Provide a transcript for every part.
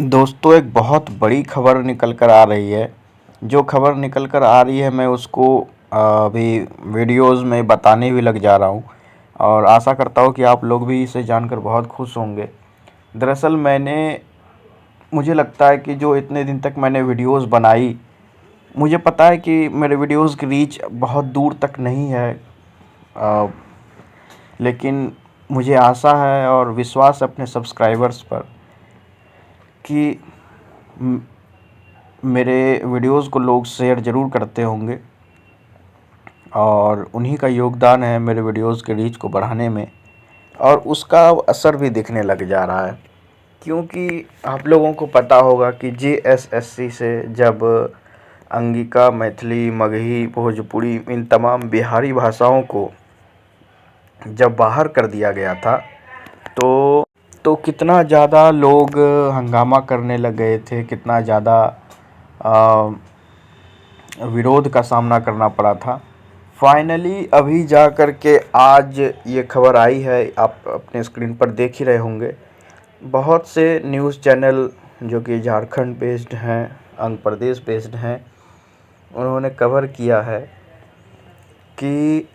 दोस्तों, एक बहुत बड़ी खबर निकल कर आ रही है। जो खबर निकल कर आ रही है मैं उसको अभी वीडियोस में बताने भी लग जा रहा हूँ और आशा करता हूँ कि आप लोग भी इसे जानकर बहुत खुश होंगे। दरअसल मुझे लगता है कि जो इतने दिन तक मैंने वीडियोस बनाई, मुझे पता है कि मेरे वीडियोस की रीच बहुत दूर तक नहीं है, अ, लेकिन मुझे आशा है और विश्वास है अपने सब्सक्राइबर्स पर कि मेरे वीडियोस को लोग शेयर ज़रूर करते होंगे और उन्हीं का योगदान है मेरे वीडियोस के रीच को बढ़ाने में, और उसका असर भी दिखने लग जा रहा है। क्योंकि आप लोगों को पता होगा कि जेएसएससी से जब अंगिका, मैथिली, मगही, भोजपुरी, इन तमाम बिहारी भाषाओं को जब बाहर कर दिया गया था तो कितना ज़्यादा लोग हंगामा करने लग गए थे, कितना ज़्यादा विरोध का सामना करना पड़ा था। फाइनली अभी जा कर के आज ये खबर आई है, आप अपने स्क्रीन पर देख ही रहे होंगे। बहुत से न्यूज़ चैनल जो कि झारखंड बेस्ड हैं, आंध्र प्रदेश बेस्ड हैं, उन्होंने कवर किया है कि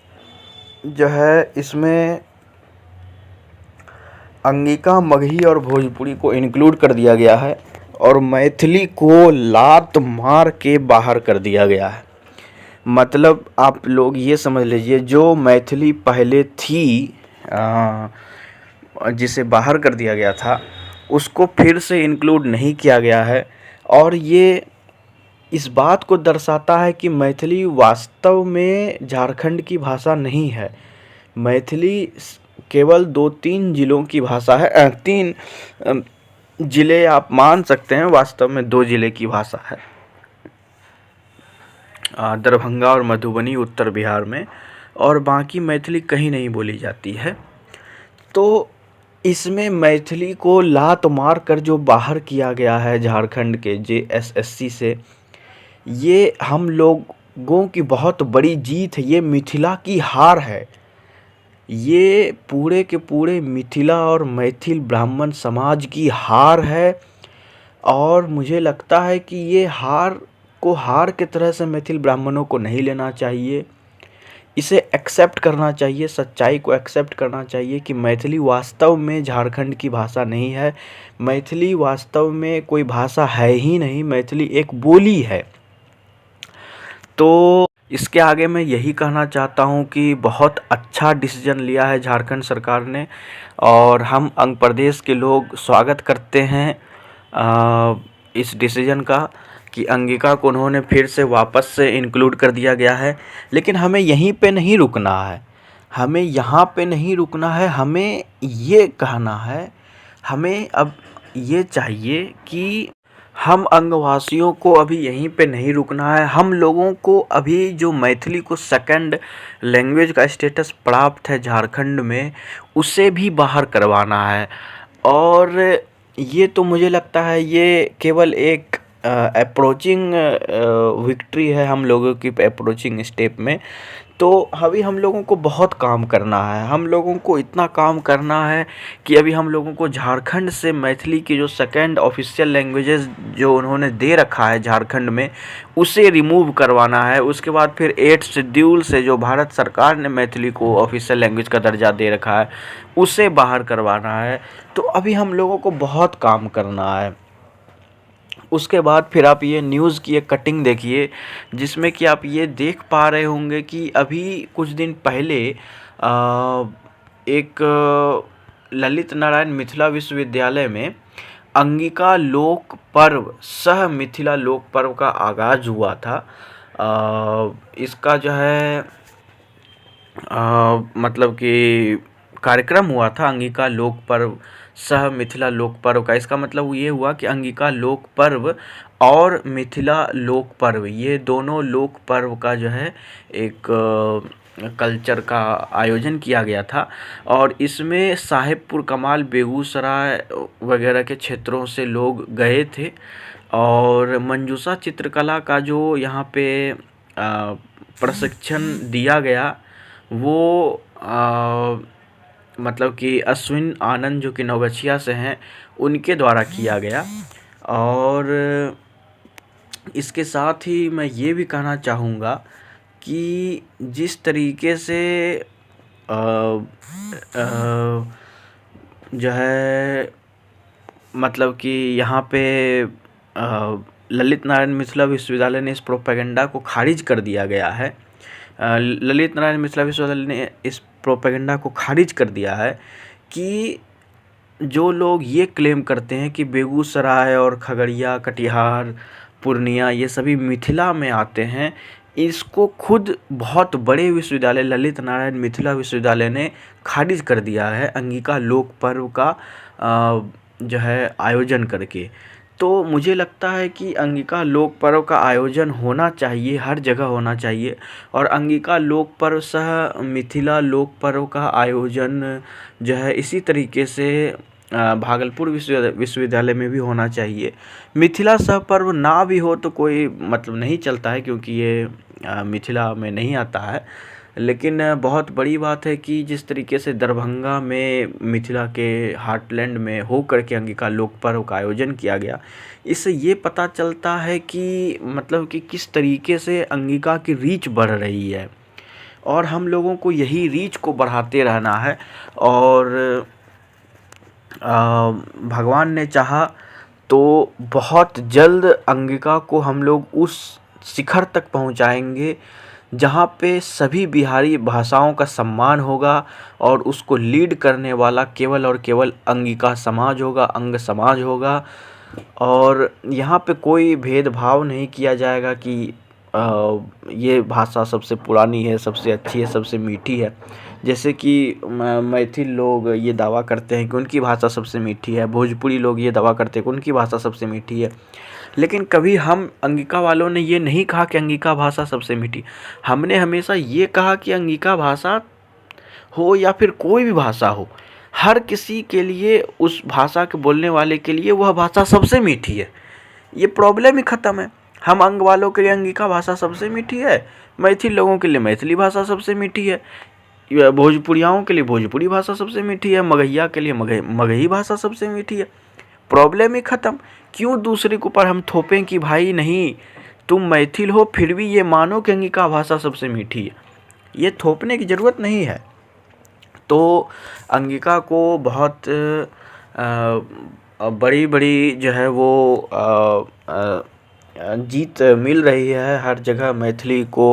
जो है इसमें अंगिका, मगही और भोजपुरी को इंक्लूड कर दिया गया है और मैथिली को लात मार के बाहर कर दिया गया है। मतलब आप लोग ये समझ लीजिए, जो मैथिली पहले थी, जिसे बाहर कर दिया गया था, उसको फिर से इंक्लूड नहीं किया गया है। और ये इस बात को दर्शाता है कि मैथिली वास्तव में झारखंड की भाषा नहीं है। मैथिली केवल 2-3 ज़िलों की भाषा है। 3 ज़िले आप मान सकते हैं, वास्तव में 2 ज़िले की भाषा है, दरभंगा और मधुबनी उत्तर बिहार में, और बाकी मैथिली कहीं नहीं बोली जाती है। तो इसमें मैथिली को लात मार कर जो बाहर किया गया है झारखंड के जेएसएससी से, ये हम लोगों की बहुत बड़ी जीत है। ये मिथिला की हार है। ये पूरे के पूरे मिथिला और मैथिल ब्राह्मण समाज की हार है। और मुझे लगता है कि ये हार के तरह से मैथिल ब्राह्मणों को नहीं लेना चाहिए। इसे एक्सेप्ट करना चाहिए, सच्चाई को एक्सेप्ट करना चाहिए कि मैथिली वास्तव में झारखंड की भाषा नहीं है। मैथिली वास्तव में कोई भाषा है ही नहीं, मैथिली एक बोली है। तो इसके आगे मैं यही कहना चाहता हूँ कि बहुत अच्छा डिसीजन लिया है झारखंड सरकार ने, और हम आंध्र प्रदेश के लोग स्वागत करते हैं इस डिसीजन का कि अंगिका को उन्होंने फिर से वापस से इंक्लूड कर दिया गया है। लेकिन हमें यहीं पे नहीं रुकना है, हमें यहाँ पे नहीं रुकना है। हमें ये कहना है, हमें अब ये चाहिए कि हम अंगवासियों को अभी यहीं पे नहीं रुकना है। हम लोगों को अभी जो मैथिली को सेकंड लैंग्वेज का स्टेटस प्राप्त है झारखंड में, उसे भी बाहर करवाना है। और ये तो मुझे लगता है ये केवल एक अप्रोचिंग विक्ट्री है हम लोगों की, अप्रोचिंग स्टेप में। तो अभी हम लोगों को बहुत काम करना है। हम लोगों को इतना काम करना है कि अभी हम लोगों को झारखंड से मैथिली की जो सेकंड ऑफिशियल लैंग्वेजेस जो उन्होंने दे रखा है झारखंड में, उसे रिमूव करवाना है। उसके बाद फिर 8th शेड्यूल से जो भारत सरकार ने मैथिली को ऑफिशियल लैंग्वेज का दर्जा दे रखा है, उसे बाहर करवाना है। तो अभी हम लोगों को बहुत काम करना है। उसके बाद फिर आप ये न्यूज़ की एक कटिंग देखिए, जिसमें कि आप ये देख पा रहे होंगे कि अभी कुछ दिन पहले एक ललित नारायण मिथिला विश्वविद्यालय में अंगिका लोक पर्व, सह मिथिला लोक पर्व का आगाज़ हुआ था। इसका जो है मतलब कि कार्यक्रम हुआ था अंगिका लोक पर्व, सह मिथिला लोक पर्व का। इसका मतलब ये हुआ कि अंगिका लोक पर्व और मिथिला लोक पर्व, ये दोनों लोक पर्व का जो है एक कल्चर का आयोजन किया गया था। और इसमें साहेबपुर कमाल, बेगूसराय वगैरह के क्षेत्रों से लोग गए थे। और मंजूषा चित्रकला का जो यहाँ पे प्रशिक्षण दिया गया, वो मतलब कि अश्विन आनंद जो कि नवगछिया से हैं, उनके द्वारा किया गया। और इसके साथ ही मैं ये भी कहना चाहूँगा कि जिस तरीके से अ, जो है मतलब कि यहाँ पे ललित नारायण मिथिला विश्वविद्यालय ने इस प्रोपेगेंडा को खारिज कर दिया गया है। ललित नारायण मिथिला विश्वविद्यालय ने इस प्रोपेगेंडा को खारिज कर दिया है कि जो लोग ये क्लेम करते हैं कि बेगूसराय और खगड़िया, कटिहार, पूर्णिया ये सभी मिथिला में आते हैं, इसको खुद बहुत बड़े विश्वविद्यालय ललित नारायण मिथिला विश्वविद्यालय ने खारिज कर दिया है अंगिका लोक पर्व का जो है आयोजन करके। तो मुझे लगता है कि अंगिका लोक पर्व का आयोजन होना चाहिए, हर जगह होना चाहिए। और अंगिका लोक पर्व सह मिथिला लोक पर्व का आयोजन जो है इसी तरीके से भागलपुर विश्वविद्यालय में भी होना चाहिए। मिथिला सह पर्व ना भी हो तो कोई मतलब नहीं चलता है, क्योंकि ये मिथिला में नहीं आता है। लेकिन बहुत बड़ी बात है कि जिस तरीके से दरभंगा में मिथिला के हार्टलैंड में हो कर के अंगिका लोक पर्व का आयोजन किया गया, इससे ये पता चलता है कि मतलब कि किस तरीके से अंगिका की रीच बढ़ रही है, और हम लोगों को यही रीच को बढ़ाते रहना है। और भगवान ने चाहा तो बहुत जल्द अंगिका को हम लोग उस शिखर तक पहुंचाएंगे जहाँ पे सभी बिहारी भाषाओं का सम्मान होगा, और उसको लीड करने वाला केवल और केवल अंगिका समाज होगा, अंग समाज होगा। और यहाँ पे कोई भेदभाव नहीं किया जाएगा कि ये भाषा सबसे पुरानी है, सबसे अच्छी है, सबसे मीठी है। जैसे कि मैथिल लोग ये दावा करते हैं कि उनकी भाषा सबसे मीठी है, भोजपुरी लोग ये दावा करते हैं कि उनकी भाषा सबसे मीठी है। लेकिन कभी हम अंगिका वालों ने ये नहीं कहा कि अंगिका भाषा सबसे मीठी। हमने हमेशा ये कहा कि अंगिका भाषा हो या फिर कोई भी भाषा हो, हर किसी के लिए, उस भाषा के बोलने वाले के लिए वह भाषा सबसे मीठी है। ये प्रॉब्लम ही ख़त्म है। हम अंग वालों के लिए अंगिका भाषा सबसे मीठी है, मैथिल लोगों के लिए मैथिली भाषा सबसे मीठी है, भोजपुरियाओं के लिए भोजपुरी भाषा सबसे मीठी है, मगहिया के लिए मगही भाषा सबसे मीठी है। प्रॉब्लम ही ख़त्म। क्यों दूसरे के ऊपर हम थोपें कि भाई नहीं तुम मैथिल हो फिर भी ये मानो कि अंगिका भाषा सबसे मीठी है। ये थोपने की ज़रूरत नहीं है। तो अंगिका को बहुत बड़ी बड़ी जो है वो जीत मिल रही है। हर जगह मैथिली को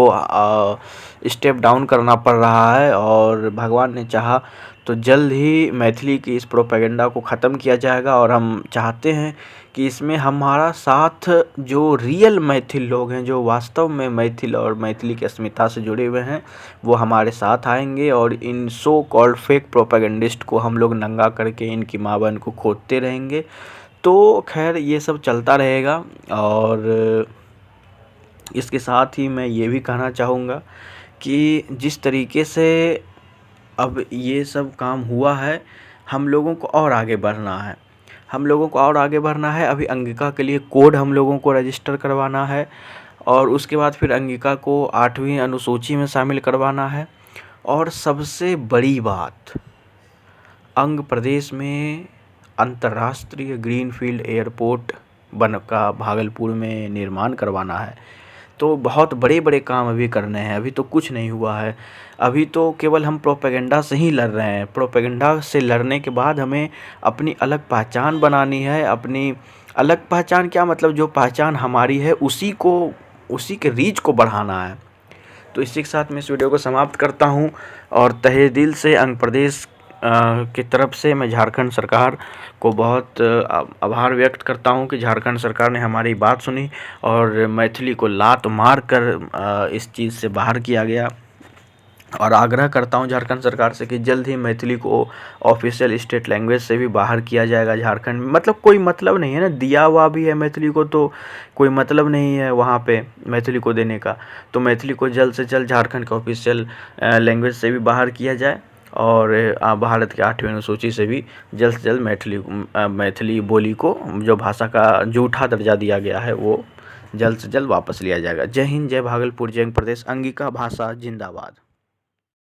स्टेप डाउन करना पड़ रहा है, और भगवान ने चाहा तो जल्द ही मैथिली की इस प्रोपेगेंडा को ख़त्म किया जाएगा। और हम चाहते हैं कि इसमें हमारा साथ जो रियल मैथिल लोग हैं, जो वास्तव में मैथिल और मैथिली की अस्मिता से जुड़े हुए हैं, वो हमारे साथ आएंगे, और इन सो कॉल्ड फेक प्रोपेगेंडिस्ट को हम लोग नंगा करके इनकी माँ बहन को खोदते रहेंगे। तो खैर ये सब चलता रहेगा। और इसके साथ ही मैं ये भी कहना चाहूँगा कि जिस तरीके से अब ये सब काम हुआ है, हम लोगों को और आगे बढ़ना है, हम लोगों को और आगे बढ़ना है। अभी अंगिका के लिए कोड हम लोगों को रजिस्टर करवाना है, और उसके बाद फिर अंगिका को 8वीं अनुसूची में शामिल करवाना है। और सबसे बड़ी बात, अंग प्रदेश में अंतर्राष्ट्रीय ग्रीनफील्ड एयरपोर्ट का भागलपुर में निर्माण करवाना है। तो बहुत बड़े बड़े काम अभी करने हैं, अभी तो कुछ नहीं हुआ है। अभी तो केवल हम प्रोपेगेंडा से ही लड़ रहे हैं। प्रोपेगेंडा से लड़ने के बाद हमें अपनी अलग पहचान बनानी है। अपनी अलग पहचान क्या मतलब, जो पहचान हमारी है उसी के रीच को बढ़ाना है। तो इसी के साथ मैं इस वीडियो को समाप्त करता हूँ, और तहे दिल से अंग प्रदेश की तरफ से मैं झारखंड सरकार को बहुत आभार व्यक्त करता हूं कि झारखंड सरकार ने हमारी बात सुनी और मैथिली को लात मार कर इस चीज़ से बाहर किया गया। और आग्रह करता हूं झारखंड सरकार से कि जल्द ही मैथिली को ऑफिशियल स्टेट लैंग्वेज से भी बाहर किया जाएगा झारखंड में। मतलब कोई मतलब नहीं है ना, दिया हुआ भी है मैथिली को, तो कोई मतलब नहीं है वहाँ पे मैथिली को देने का। तो मैथिली को जल्द से जल्द झारखंड के ऑफिशियल लैंग्वेज से भी बाहर किया जाए, और भारत के 8वीं अनुसूची से भी जल्द से जल्द मैथिली बोली को, जो भाषा का झूठा दर्जा दिया गया है, वो जल्द से जल्द वापस लिया जाएगा। जय हिंद, जय भागलपुर, जय प्रदेश, अंगिका भाषा जिंदाबाद।